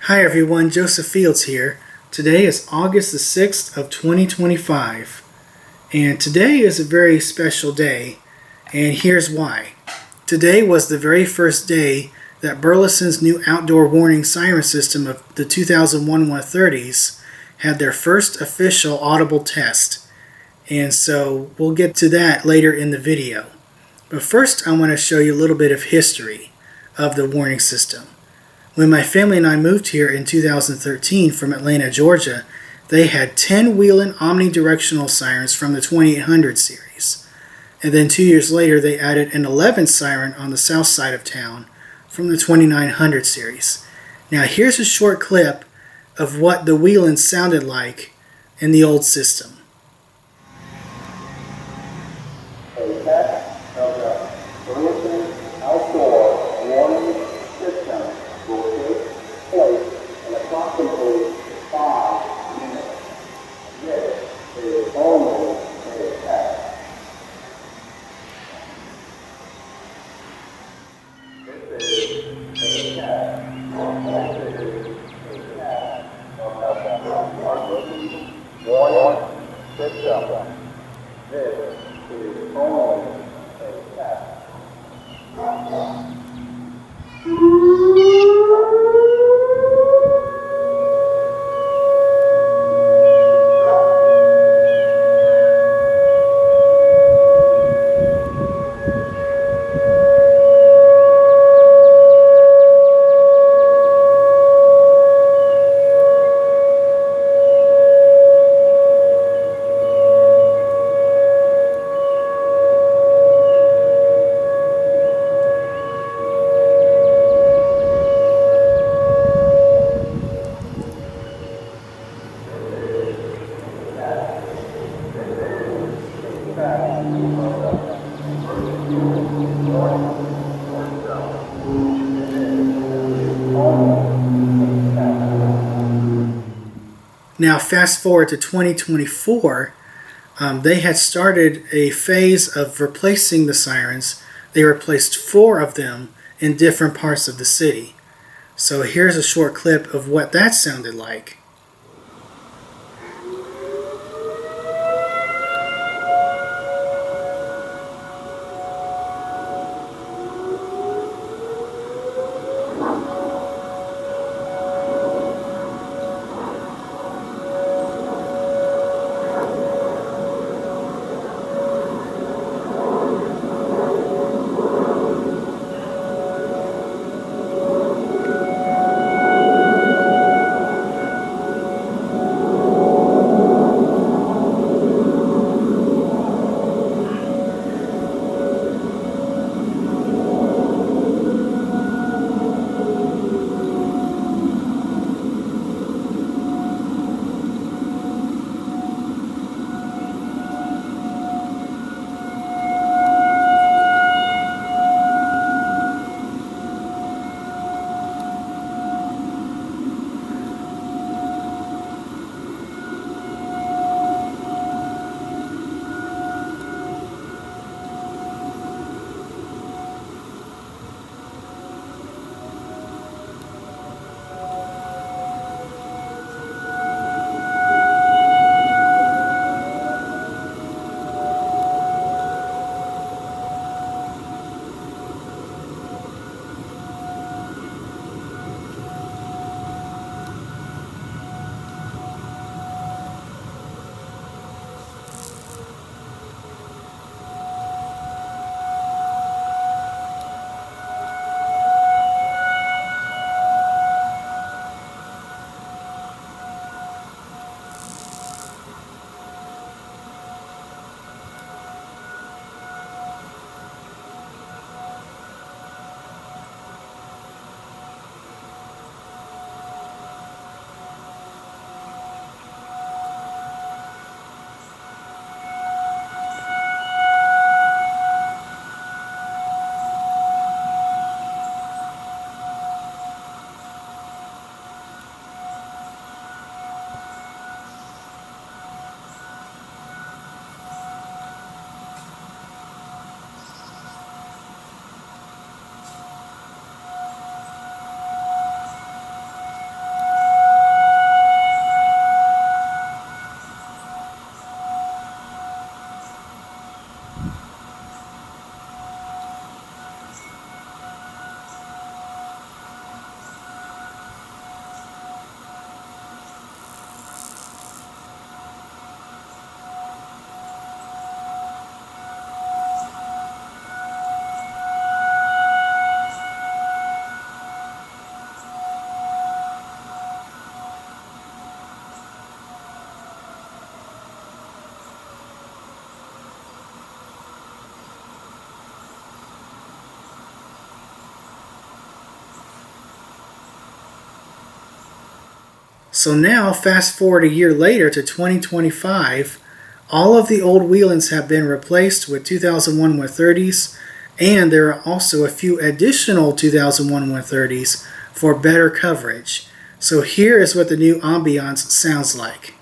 Hi everyone, Joseph Fields here. Today is August the 6th of 2025, and today is a very special day, and here's why. Today was the very first day that Burleson's new outdoor warning siren system of the 2001 130s had their first official audible test, and so we'll get to that later in the video. But first I want to show you a little bit of history of the warning system. When my family and I moved here in 2013 from Atlanta, Georgia, they had 10 Whelen omnidirectional sirens from the 2800 series. And then 2 years later, they added an 11th siren on the south side of town from the 2900 series. Now here's a short clip of what the Whelen sounded like in the old system. A test of the Burleson outdoor warning system will take place in approximately 5 minutes. This is only a test. This is a test. This is a test of the Burleson warning system. This is only a test. Now fast forward to 2024, they had started a phase of replacing the sirens. They replaced 4 of them in different parts of the city. So here's a short clip of what that sounded like. So now, fast forward a year later to 2025, all of the old Whelans have been replaced with 2001 130s, and there are also a few additional 2001 130s for better coverage. So here is what the new ambiance sounds like.